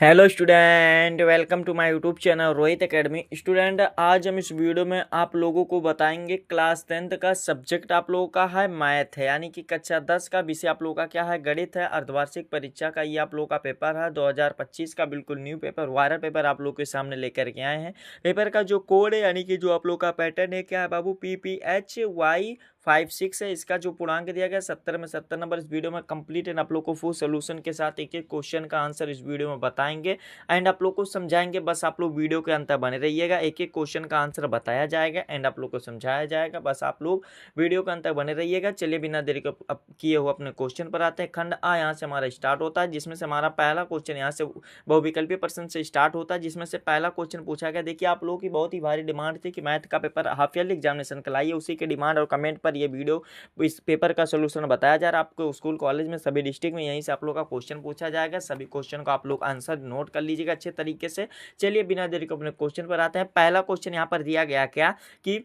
Hello student, welcome to my YouTube channel Rohit academy. Student, आज हम इस वीडियो में आप लोगों को बताएंगे क्लास 10th का सब्जेक्ट आप लोगों का है मैथ है, यानी कि कक्षा 10 का विषय आप लोगों का क्या है, गणित है। अर्धवार्षिक परीक्षा का ये आप लोगों का पेपर है 2025 का, बिल्कुल न्यू पेपर, वायरल पेपर आप लोग के सामने लेकर के आए हैं। पेपर का जो कोड है यानी कि जो आप लोग का पैटर्न है क्या है बाबू, PPHY56 है। इसका जो पूर्णांक दिया गया 70 में 70 नंबर। इस वीडियो में कंप्लीट एंड आप लोग को फुल सोल्यूशन के साथ एक एक क्वेश्चन का आंसर इस वीडियो में बताएंगे एंड आप लोग को समझाएंगे। बस आप लोग वीडियो के अंत तक बने रहिएगा, एक एक क्वेश्चन का आंसर बताया जाएगा एंड आप लोग को समझाया जाएगा। बस आप लोग वीडियो के अंत तक बने रहिएगा। चलिए बिना देरी के किए हुए अपने क्वेश्चन पर आते हैं। खंड आ यहाँ से हमारा स्टार्ट होता है, जिसमें से हमारा पहला क्वेश्चन यहाँ से बहुविकल्पीय प्रश्न से स्टार्ट होता है, जिसमें से पहला क्वेश्चन पूछा गया। देखिए, आप लोगों की बहुत ही भारी डिमांड थी कि मैथ का पेपर हाफ ईयरली एग्जामिनेशन कराइए, उसी के डिमांड और कमेंट पर ये वीडियो इस पेपर का सोल्यूशन बताया जा रहा है। आपको स्कूल कॉलेज में सभी डिस्ट्रिक्ट में यहीं से आप लोग का क्वेश्चन पूछा जाएगा। सभी क्वेश्चन को आप लोग आंसर नोट कर लीजिएगा अच्छे तरीके से। चलिए बिना देरी को अपने क्वेश्चन पर आते हैं। पहला क्वेश्चन यहाँ पर दिया गया क्या कि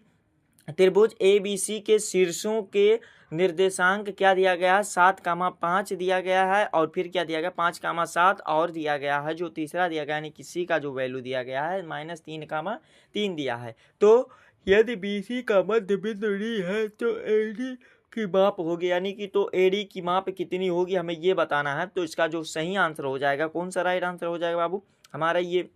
त्रिभुज ABC के शीर्षों के निर्देशांक क्या दिया गया है, 7,5 दिया गया है। और फिर क्या दिया गया, 5,7 और दिया गया है। जो तीसरा दिया गया यानी किसी का जो वैल्यू दिया गया है -3,3 दिया है। तो यदि BC का मध्य बिंदु D है तो AD की माप होगी, यानी कि तो AD की माप कितनी होगी हमें ये बताना है। तो इसका जो सही आंसर हो जाएगा, कौन सा राइट आंसर हो जाएगा बाबू, हमारा ये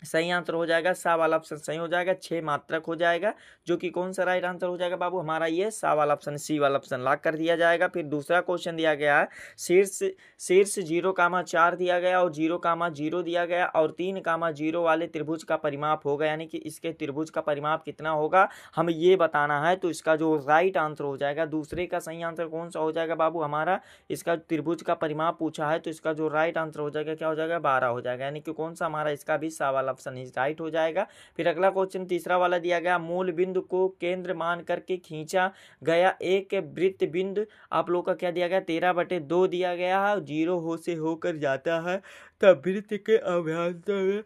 सही आंसर हो जाएगा सा वाला ऑप्शन सही हो जाएगा। 6 मात्रक हो जाएगा, जो कि कौन सा राइट आंसर हो जाएगा बाबू, हमारा ये सा वाला ऑप्शन सी वाला ऑप्शन लॉक कर दिया जाएगा। फिर दूसरा क्वेश्चन दिया गया है, शीर्ष 0,4 दिया गया और 0,0 दिया गया और 3,0 वाले त्रिभुज का परिमाप होगा, यानी कि इसके त्रिभुज का परिमाप कितना होगा हमें ये बताना है। तो इसका जो राइट आंसर हो जाएगा, दूसरे का सही आंसर कौन सा हो जाएगा बाबू, हमारा इसका त्रिभुज का परिमाप पूछा है तो इसका जो राइट आंसर हो जाएगा क्या हो जाएगा, 12 हो जाएगा, यानी कि कौन सा हमारा इसका भी सा वाला ऑप्शन ही राइट हो जाएगा। फिर अगला क्वेश्चन तीसरा वाला दिया गया, मूल बिंदु को केंद्र मान करके खींचा गया एक वृत्त बिंदु आप लोग का क्या दिया गया, 13/2 दिया गया है। 0 हो से होकर जाता है तब वृत्त के अभ्यंतर में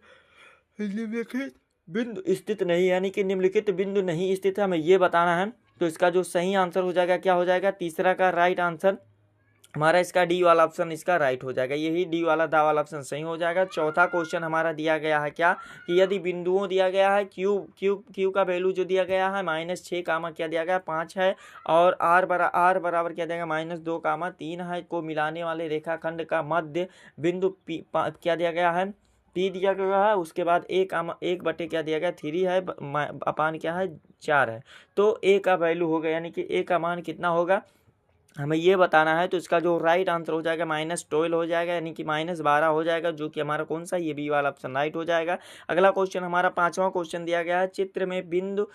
निम्नलिखित बिंदु स्थित नहीं, यानी कि निम्नलिखित बिंदु नहीं स्थित है, हमें ये बताना है। तो इसका जो सही आंसर हो जाएगा क्या हो जाएगा, तीसरा का राइट आंसर हमारा इसका डी वाला ऑप्शन इसका राइट हो जाएगा, यही डी वाला दा वाला ऑप्शन सही हो जाएगा। चौथा क्वेश्चन हमारा दिया गया है क्या कि यदि बिंदुओं दिया गया है क्यू का वैल्यू जो दिया गया है -6 कामा क्या दिया गया 5 है और आर बराबर क्या दिया गया -2 है को मिलाने वाले रेखाखंड का मध्य बिंदु क्या दिया गया है, P दिया गया है। उसके बाद एक बटे क्या दिया गया 3 है, अपान क्या है 4 है। तो A का वैल्यू होगा, यानी कि A का मान कितना होगा हमें ये बताना है। तो इसका जो राइट आंसर हो जाएगा -12 हो जाएगा, यानी कि -12 हो जाएगा, जो कि हमारा कौन सा ये बी वाला ऑप्शन राइट हो जाएगा। अगला क्वेश्चन हमारा पांचवा क्वेश्चन दिया गया है, चित्र में बिंदु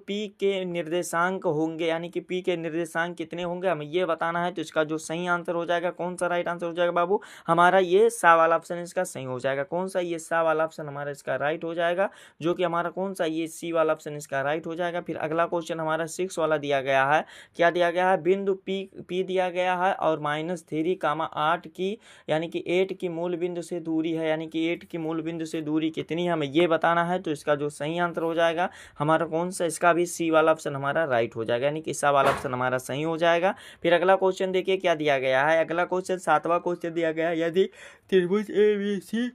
P के निर्देशांक होंगे, यानी कि P के निर्देशांक कितने होंगे हमें ये बताना है। तो इसका जो सही आंसर हो जाएगा, कौन सा राइट आंसर हो जाएगा बाबू, हमारा ये सा वाला ऑप्शन इसका सही हो जाएगा। कौन सा, ये सा वाला ऑप्शन हमारा इसका राइट हो जाएगा, जो कि हमारा कौन सा ये सी वाला ऑप्शन इसका राइट हो जाएगा। फिर अगला क्वेश्चन हमारा 6 वाला दिया गया है, क्या दिया गया है, बिंदु P दिया गया है और -3,8 की, यानी कि 8 की मूल बिंदु से दूरी है, यानी कि 8 की मूल बिंदु से दूरी कितनी है हमें ये बताना है। तो इसका जो सही आंसर हो जाएगा हमारा कौन सा, इसका भी सी वाला ऑप्शन हमारा राइट हो जाएगा, यानी कि सा वाला ऑप्शन हमारा सही हो जाएगा। फिर अगला क्वेश्चन देखिए क्या दिया गया है, अगला क्वेश्चन 7वां क्वेश्चन दिया गया है, यदि त्रिभुज ABC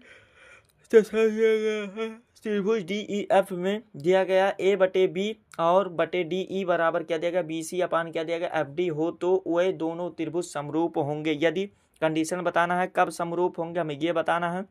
त्रिभुज DEF में दिया गया A/B और DE बराबर क्या दिया गया BC अपान क्या दिया गया FD हो तो वे दोनों त्रिभुज समरूप होंगे। यदि कंडीशन बताना है कब समरूप होंगे हमें ये बताना है।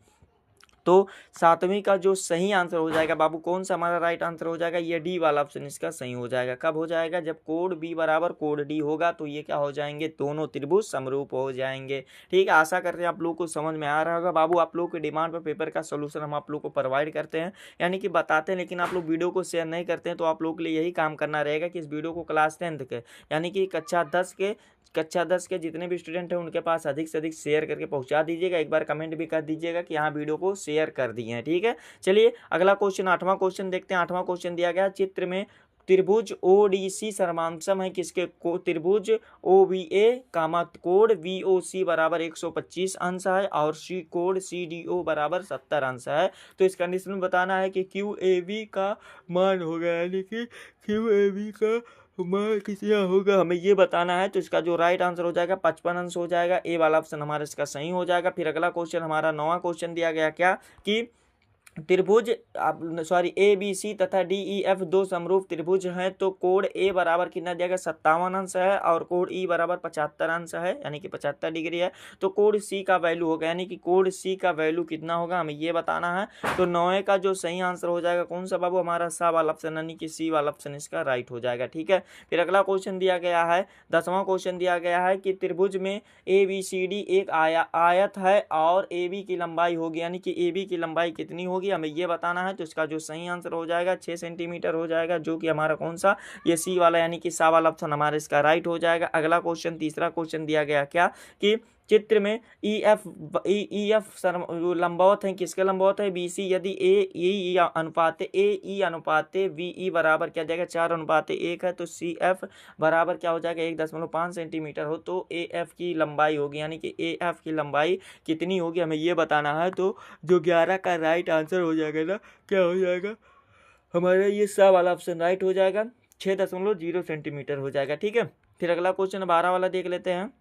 तो 7वीं का जो सही आंसर हो जाएगा बाबू, कौन सा हमारा राइट आंसर हो जाएगा, ये डी वाला ऑप्शन इसका सही हो जाएगा। कब हो जाएगा, जब कोड B बराबर कोड D होगा तो ये क्या हो जाएंगे, दोनों त्रिभुज समरूप हो जाएंगे। ठीक है, आशा करते हैं आप लोग को समझ में आ रहा होगा। बाबू आप लोग की डिमांड पर पेपर का सोल्यूशन हम आप लोग को प्रोवाइड करते हैं, यानी कि बताते हैं, लेकिन आप लोग वीडियो को शेयर नहीं करते हैं। तो आप लोग के लिए यही काम करना रहेगा कि इस वीडियो को क्लास 10th के, यानी कि कक्षा 10 के जितने भी स्टूडेंट हैं उनके पास अधिक से अधिक शेयर करके पहुंचा दीजिएगा। एक बार कमेंट भी कर दीजिएगा कि यहाँ वीडियो को शेयर कर दिए हैं। ठीक है, चलिए अगला क्वेश्चन 8वां क्वेश्चन देखते हैं। 8वां क्वेश्चन दिया गया, चित्र में त्रिभुज ODC सर्वांशम है किसके, त्रिभुज OBA कामा कोड VOC बराबर 125 अंश है और सी कोड CDO बराबर 70 अंश है। तो इस कंडीशन में बताना है कि QAB का मान होगा, यानी कि QAB का किसी होगा हमें ये बताना है। तो इसका जो राइट आंसर हो जाएगा 55 अंश हो जाएगा। ए वाला ऑप्शन हमारा इसका सही हो जाएगा। फिर अगला क्वेश्चन हमारा 9वां क्वेश्चन दिया गया क्या कि त्रिभुज ए बी सी तथा डी ई एफ दो समरूप त्रिभुज हैं तो कोण ए बराबर कितना दिया गया 57 अंश है और कोण ई बराबर 75 अंश है यानी कि 75 डिग्री है। तो कोण सी का वैल्यू होगा यानी कि कोण सी का वैल्यू कितना होगा हमें ये बताना है। तो 9 का जो सही आंसर हो जाएगा कौन सा बाबू हमारा सा वाला ऑप्शन यानी कि सी वाला ऑप्शन इसका राइट हो जाएगा। ठीक है। फिर अगला क्वेश्चन दिया गया है 10वां क्वेश्चन दिया गया है कि त्रिभुज में ए बी सी डी एक आयत है और ए बी की लंबाई होगी यानी कि ए बी की लंबाई कितनी होगी हमें ये बताना है। तो इसका जो सही आंसर हो जाएगा 6 सेंटीमीटर हो जाएगा जो कि हमारा कौन सा ये सी वाला यानी कि सा वाला ऑप्शन हमारा इसका राइट हो जाएगा। अगला क्वेश्चन तीसरा क्वेश्चन दिया गया क्या कि चित्र में ई एफ लंबवत है किसके लंबवत है बी सी यदि ए ई अनुपात वी ई बराबर क्या जाएगा 4:1 है तो सी एफ बराबर क्या हो जाएगा 1.5 सेंटीमीटर हो तो ए एफ की लंबाई होगी यानी कि ए एफ की लंबाई कितनी होगी हमें ये बताना है। तो जो 11 का राइट आंसर हो जाएगा ना क्या हो जाएगा हमारा ये सा वाला ऑप्शन राइट हो जाएगा 6.0 सेंटीमीटर हो जाएगा। ठीक है। फिर अगला क्वेश्चन 12 वाला देख लेते हैं।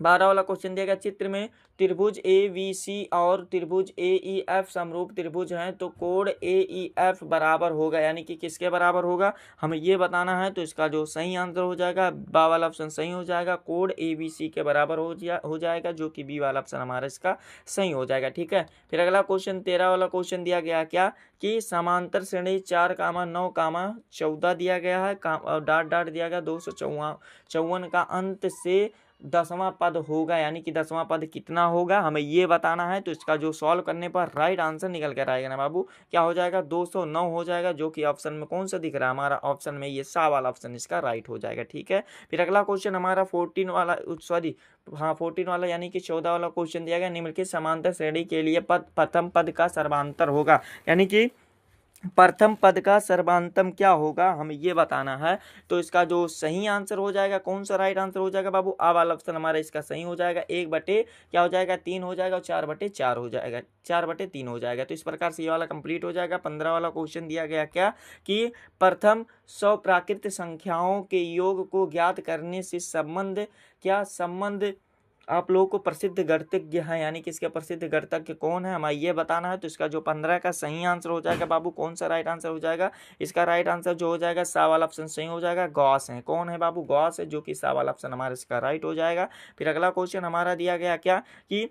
12 वाला क्वेश्चन दिया गया चित्र में त्रिभुज ए वी सी और त्रिभुज ए ई एफ समरूप त्रिभुज हैं तो कोण ए ई एफ बराबर होगा यानी कि किसके बराबर होगा हमें ये बताना है। तो इसका जो सही आंसर हो जाएगा बा वाला ऑप्शन सही हो जाएगा कोण ए बी सी के बराबर हो जाएगा जो कि बी वाला ऑप्शन हमारा इसका सही हो जाएगा। ठीक है। फिर अगला क्वेश्चन 13 वाला क्वेश्चन दिया गया क्या कि समांतर श्रेणी 4,9,14 दिया गया है डाट डाट दिया गया 254 का अंत से 10वां पद होगा यानी कि 10वां पद कितना होगा हमें ये बताना है। तो इसका जो सॉल्व करने पर राइट आंसर निकल कर आएगा ना बाबू क्या हो जाएगा 209 हो जाएगा जो कि ऑप्शन में कौन सा दिख रहा है हमारा ऑप्शन में ये सा वाला ऑप्शन इसका राइट हो जाएगा। ठीक है। फिर अगला क्वेश्चन हमारा 14 वाला यानी कि 14 वाला क्वेश्चन दिया गया निम्नलिखित समांतर श्रेणी के लिए प्रथम पद का सर्वांतर होगा यानी कि प्रथम पद का सर्वांतम क्या होगा हमें ये बताना है। तो इसका जो सही आंसर हो जाएगा कौन सा राइट आंसर हो जाएगा बाबू आ वाला ऑप्शन हमारा इसका सही हो जाएगा 1/3 क्या हो जाएगा 3 हो जाएगा और 4/4 हो जाएगा 4/3 हो जाएगा। तो इस प्रकार से ये वाला कंप्लीट हो जाएगा। 15 वाला क्वेश्चन दिया गया क्या कि प्रथम 100 प्राकृत संख्याओं के योग को ज्ञात करने से संबंध आप लोगों को प्रसिद्ध गणितज्ञ है यानी कि इसके प्रसिद्ध गणितज्ञ कौन है हमें ये बताना है। तो इसका जो 15 का सही आंसर हो जाएगा बाबू कौन सा राइट आंसर हो जाएगा इसका राइट आंसर जो हो जाएगा सा वाला ऑप्शन सही हो जाएगा गॉस है कौन है बाबू गॉस है जो कि सा वाला ऑप्शन हमारा इसका राइट हो जाएगा। फिर अगला क्वेश्चन हमारा दिया गया क्या कि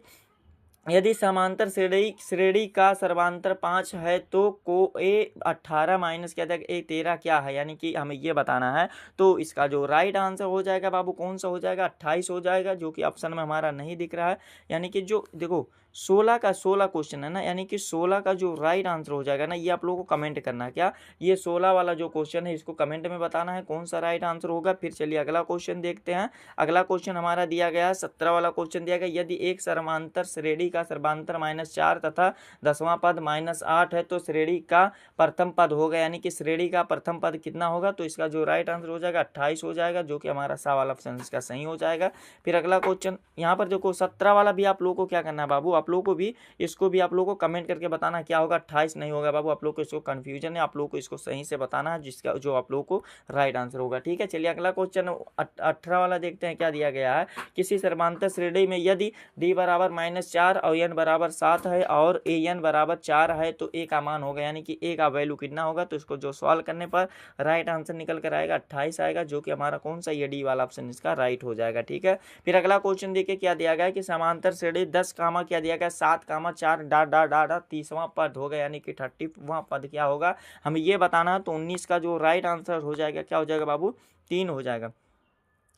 यदि समांतर श्रेणी का सर्वांतर 5 है तो को ए 18 माइनस क्या जाएगा ए 13 क्या है यानी कि हमें ये बताना है। तो इसका जो राइट आंसर हो जाएगा बाबू कौन सा हो जाएगा 28 हो जाएगा जो कि ऑप्शन में हमारा नहीं दिख रहा है यानी कि जो देखो 16 क्वेश्चन है ना यानी कि 16 का जो राइट आंसर हो जाएगा ना ये आप लोगों को कमेंट करना है क्या ये 16 वाला जो क्वेश्चन है इसको कमेंट में बताना है कौन सा राइट आंसर होगा। फिर चलिए अगला क्वेश्चन देखते हैं। अगला क्वेश्चन हमारा दिया गया है 17 वाला क्वेश्चन दिया गया यदि एक समांतर श्रेणी का सर्वांतर -4 तथा 10वां पद -8 है तो श्रेणी का प्रथम पद होगा यानी कि श्रेणी का प्रथम पद कितना होगा। तो इसका जो राइट आंसर हो जाएगा 28 हो जाएगा जो कि हमारा सा वाला ऑप्शन इसका सही हो जाएगा। फिर अगला क्वेश्चन यहाँ पर देखो 17 वाला भी आप लोगों को क्या करना है बाबू आप लोगों को भी इसको भी आप लोगों को कमेंट करके बताना क्या होगा 28 नहीं होगा बाबू आप लोग को इसको कंफ्यूजन है आप लोग को इसको सही से बताना है जिसका जो आप लोगों को राइट आंसर होगा। ठीक है। चलिए अगला क्वेश्चन 18 वाला देखते हैं क्या दिया गया है किसी सर्वांतर श्रेणी में यदि d बराबर -4 और n बराबर 7 है और a n बराबर 4 है तो a का मान होगा यानी कि a का वैल्यू कितना होगा। तो इसको जो सॉल्व करने पर राइट आंसर निकल कर आएगा 28 आएगा जो कि हमारा कौन सा ये डी वाला ऑप्शन इसका राइट हो जाएगा। ठीक है। फिर अगला क्वेश्चन देखिए क्या दिया गया है कि समांतर श्रेणी 10 कामा क्या दिया गया 7,4 डाट डाट डाट 30वां पद होगा यानी कि 30वां पद क्या होगा हमें ये बताना है। तो 19 का जो राइट आंसर हो जाएगा क्या हो जाएगा बाबू 3 हो जाएगा।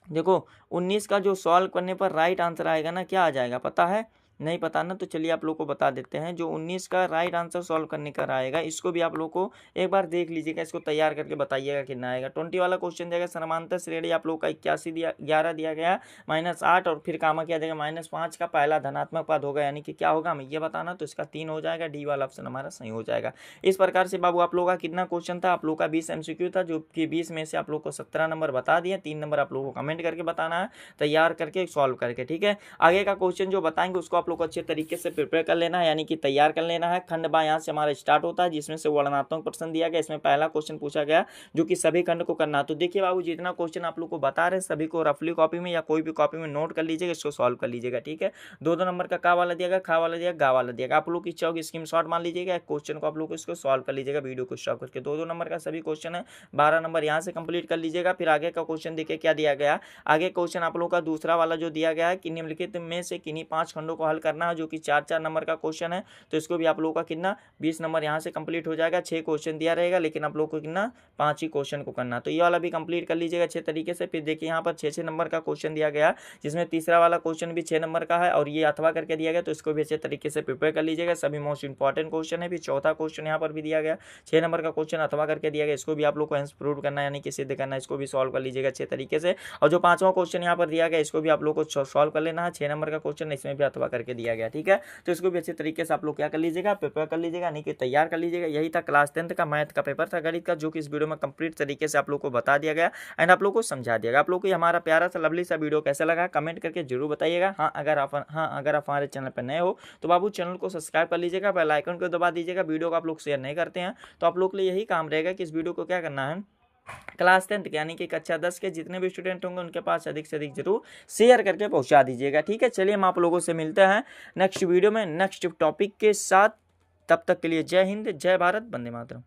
देखो 19 का जो सॉल्व करने पर राइट आंसर आएगा ना क्या आ जाएगा पता है नहीं पता ना तो चलिए आप लोग को बता देते हैं। जो 19 का राइट आंसर सॉल्व करने का आएगा इसको भी आप लोग को एक बार देख लीजिएगा इसको तैयार करके बताइएगा कितना आएगा। 20 वाला क्वेश्चन देगा समांतर श्रेणी आप लोग का 11 दिया गया -8 और फिर कामा क्या देगा -5 का पहला धनात्मक पद होगा यानी कि क्या होगा हमें ये बताना। तो इसका 3 हो जाएगा डी वाला ऑप्शन हमारा सही हो जाएगा। इस प्रकार से बाबू आप लोग का कितना क्वेश्चन था आप लोग का 20 MCQ था जो कि 20 में से आप लोग को 17 नंबर बता दिए 3 नंबर आप लोग को कमेंट करके बताना है तैयार करके सॉल्व करके। ठीक है। आगे का क्वेश्चन जो बताएंगे उसको आप लोग को अच्छे तरीके से प्रिपेयर कर लेना है, यानी कि तैयार कर लेना है। खंड बा यहाँ से हमारा स्टार्ट होता है, जिसमें से वर्णनात्मक प्रश्न दिया गया। इसमें पहला क्वेश्चन पूछा गया जो कि सभी खंड को करना। तो देखिए बाबू, जितना क्वेश्चन आप लोग को बता रहे हैं सभी को रफली कॉपी में या कोई भी कॉपी में नोट कर लीजिएगा, इसको सॉल्व कर लीजिएगा, ठीक है। 2 नंबर का वाला दिया गया, खा वाला दिया, गा वाला दिया गया। आप लोग की इच्छा होगी स्क्रीन शॉट मान लीजिएगा, क्वेश्चन को आप लोग इसको सॉल्व कर लीजिएगा वीडियो को स्टॉप करके। 2 नंबर का सभी क्वेश्चन है, 12 नंबर यहाँ से कंप्लीट कर लीजिएगा। फिर आगे का क्वेश्चन देखिए क्या दिया गया। आगे क्वेश्चन आप लोग का दूसरा वाला जो दिया गया है कि निम्नलिखित में से किन्हीं 5 खंडों को हल करना है, जो कि 4-4 नंबर का क्वेश्चन है। तो इसको भी आप लोगों का कितना 20 नंबर यहाँ से कंप्लीट हो जाएगा। 6 क्वेश्चन दिया रहेगा, लेकिन आप लोग को कितना 5 ही क्वेश्चन को करना। तो ये वाला भी कंप्लीट कर लीजिएगा अच्छे तरीके से। फिर देखिए यहाँ पर 6-6 नंबर का क्वेश्चन दिया गया, जिसमें तीसरा वाला क्वेश्चन भी 6 नंबर का है और ये अथवा करके दिया गया, तो इसको भी अच्छे तरीके से प्रिपेयर कर लीजिएगा। सभी मोस्ट इंपॉर्टेंट क्वेश्चन है। फिर चौथा क्वेश्चन यहाँ पर भी दिया गया, 6 नंबर का क्वेश्चन अथवा करके दिया गया, इसको भी आप लोग को आंसर प्रूव करना है, यानी कि सिद्ध करना है। इसको भी सॉल्व कर लीजिएगा अच्छे तरीके से। और जो 5वां क्वेश्चन यहाँ पर दिया गया, इसको भी आप लोग को सॉल्व कर लेना है। 6 नंबर का क्वेश्चन इसमें भी अथवा करके दिया गया, ठीक है। तो इसको भी अच्छे तरीके से आप लोग क्या कर लीजिएगा, प्रिपेयर कर लीजिएगा, यानी कि तैयार कर लीजिएगा। यही था क्लास 10th का मैथ का पेपर था, गणित का, जो कि इस वीडियो में कंप्लीट तरीके से आप लोग को बता दिया गया एंड आप लोग को समझा दिया गया। आप लोग को हमारा प्यारा सा लवली सा वीडियो कैसा लगा कमेंट करके जरूर बताइएगा। अगर आप हमारे चैनल पर नए हो तो बाबू चैनल को सब्सक्राइब कर लीजिएगा, बेल आइकन को दबा दीजिएगा। वीडियो को आप लोग शेयर नहीं करते हैं तो आप लोग के लिए यही काम रहेगा कि इस वीडियो को क्या करना है, क्लास 10th के यानी कि कक्षा 10 के जितने भी स्टूडेंट होंगे उनके पास अधिक से अधिक जरूर शेयर करके पहुंचा दीजिएगा, ठीक है। चलिए हम आप लोगों से मिलते हैं नेक्स्ट वीडियो में नेक्स्ट टॉपिक के साथ। तब तक के लिए जय हिंद, जय भारत, वंदे मातरम।